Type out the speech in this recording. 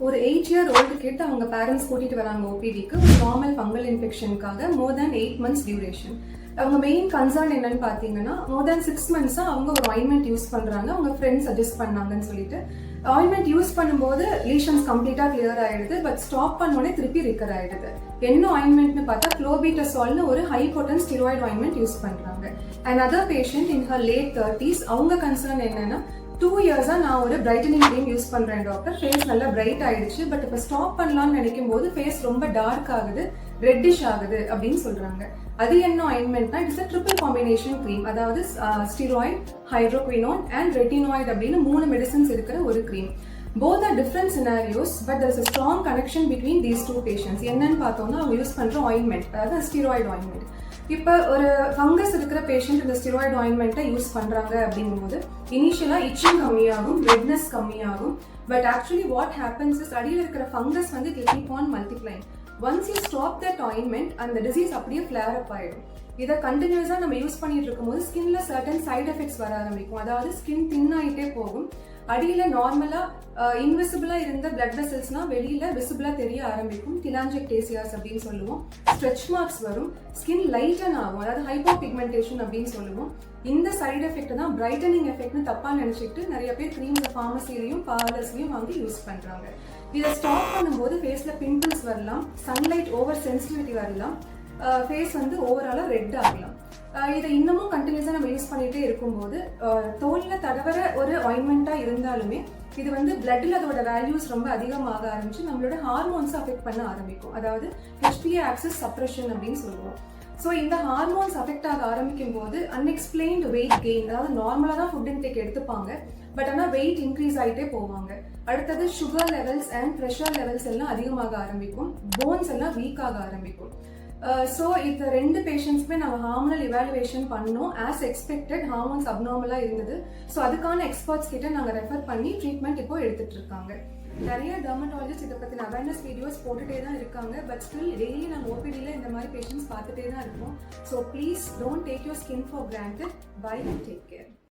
ஒரு 8-year-old kit அவங்க parents கூட்டிட்டு வராங்க ஓபிடிக்கு ஒரு நார்மல் ஃபங்கல் இன்ஃபெக்ஷனுக்காக மோர் தேன் 8 months டியூரேஷன். அவங்க மெயின் கன்சர்ன் என்னன்னு பார்த்தீங்கன்னா மோர் தேன் 6 months அவங்க ஒரு ஆயின்மெண்ட் யூஸ் பண்றாங்க. அவங்க ஃப்ரெண்ட்ஸ் சஜஸ்ட் பண்ணாங்கன்னு சொல்லிட்டு ஆயின்மெண்ட் யூஸ் பண்ணும்போது லீஷன்ஸ் கம்ப்ளீட்டா கிளியர் ஆயிடுது. பட் ஸ்டாப் பண்ணோடனே திருப்பி ரிக்கர் ஆயிடுது. என்ன ஆயின்மெண்ட்னு பார்த்தா குளோபிட்டசால்னு ஒரு high potent steroid ointment use பண்றாங்க. And other patient in her late 30s அவங்க கன்சர்ன் என்னன்னா 2 years நான் ஒரு பிரைட்டனிங் க்ரீம் யூஸ் பண்றேன் டாக்டர், ஃபேஸ் நல்லா பிரைட் ஆயிடுச்சு. பட் இப்போ ஸ்டாப் பண்ணலாம்னு நினைக்கும் போது ஃபேஸ் ரொம்ப டார்க் ஆகுது, ரெட்டிஷ் ஆகுது அப்படின்னு சொல்றாங்க. அது என்ன ஆயின்மெண்ட்னா இட்ஸ் ட்ரிபிள் காம்பினேஷன் க்ரீம். அதாவது ஸ்டீராய்டு, ஹைட்ரோகுவினோன் அண்ட் ரெட்டினாய்டு அப்படின்னு 3 மெடிசன்ஸ் இருக்கிற ஒரு cream. Both are different scenarios, but there is a strong connection between these two patients. என்னன்னு பார்த்தோம்னா அவங்க யூஸ் பண்ற ஆயின்மெண்ட், அதாவது ஸ்டீராய்டு ஆயின்மெண்ட். இப்போ ஒரு ஃபங்கஸ் இருக்கிற பேஷண்ட் இந்த ஸ்டெராய்டு ஆயின்மெண்ட்டை யூஸ் பண்ணுறாங்க அப்படிங்கும்போது இனிஷியலாக இச்சிங் கம்மியாகும், ரெட்னஸ் கம்மியாகும். But actually what happens is அடியில் இருக்கிற ஃபங்கஸ் வந்து keep on multiplying. Once you stop that ointment அந்த டிசீஸ் அப்படியே ஃபிளேர் அப் ஆயிடும். இதை கண்டினியூஸாக நம்ம யூஸ் பண்ணிட்டு இருக்கும்போது ஸ்கின்ல சர்டன் சைட் எஃபெக்ட்ஸ் வர ஆரம்பிக்கும். அதாவது ஸ்கின் தின் ஆகிட்டே போகும். அடியில் நார்மலாக இன்விசிபிளாக இருந்த பிளட் வெசல்ஸ்னா வெளியில் விசிபிளாக தெரிய ஆரம்பிக்கும். டிலாஞ்செக்டேசியாஸ் அப்படின்னு சொல்லுவோம். ஸ்ட்ரெச் மார்க்ஸ் வரும். ஸ்கின் லைட்டன் ஆகும், அதாவது ஹைப்போ பிக்மெண்டேஷன் அப்படின்னு சொல்லுவோம். இந்த சைடு எஃபெக்ட் தான் பிரைட்டனிங் எஃபெக்ட்னு தப்பாக நினச்சிட்டு நிறைய பேர் க்ரீம்ஸ் ஃபார்மசிலையும் பார்லர்ஸ்லையும் வாங்கி யூஸ் பண்ணுறாங்க. இதை ஸ்டாப் பண்ணும்போது ஃபேஸில் பிம்பிள்ஸ் வரலாம், சன்லைட் ஓவர் சென்சிட்டிவிட்டி வரலாம், ஃபேஸ் வந்து ஓவராலாக ரெட் ஆகலாம். இதை இன்னமும் கண்டினியூஸாக நம்ம யூஸ் பண்ணிகிட்டே இருக்கும்போது தோலில் தடவர ஒரு ஆயின்மெண்ட்டாக இருந்தாலுமே இது வந்து பிளட்டில் அதோட வேல்யூஸ் ரொம்ப அதிகமாக ஆரம்பிச்சு நம்மளோட ஹார்மோன்ஸை அஃபெக்ட் பண்ண ஆரம்பிக்கும். அதாவது HPA ஆக்சிஸ் சப்ரஷன் அப்படின்னு சொல்லுவோம். ஸோ இந்த ஹார்மோன்ஸ் அஃபெக்ட் ஆக ஆரம்பிக்கும் போது அன்எக்ஸ்பிளைன்டு வெயிட் கெயின், அதாவது நார்மலாக தான் ஃபுட் இன்டேக் எடுத்துப்பாங்க, பட் ஆனால் வெயிட் இன்க்ரீஸ் ஆகிட்டே போவாங்க. அடுத்தது sugar levels and pressure levels எல்லாம் அதிகமாக ஆரம்பிக்கும். போன்ஸ் எல்லாம் வீக் ஆக ஆரம்பிக்கும். ஸோ இந்த 2 பேஷண்ட்ஸ்மே நம்ம ஹார்மோனல் இவாலுவேஷன் பண்ணோம். ஆஸ் எக்ஸ்பெக்டட் ஹார்மோன்ஸ் அப்நார்மலாக இருந்தது. ஸோ அதுக்கான எக்ஸ்பர்ட்ஸ் கிட்ட நாங்கள் ரெஃபர் பண்ணி ட்ரீட்மெண்ட் இப்போ எடுத்துட்டு இருக்காங்க. நிறைய டெர்மட்டாலஜிஸ்ட் இதை பற்றின அவேர்னஸ் வீடியோஸ் போட்டுகிட்டே தான் இருக்காங்க. பட் ஸ்டில் டெய்லி நம்ம ஓபிடியில் இந்த மாதிரி பேஷண்ட்ஸ் பார்த்துட்டே தான் இருக்கோம். So please don't take your skin for granted. Bye and take care.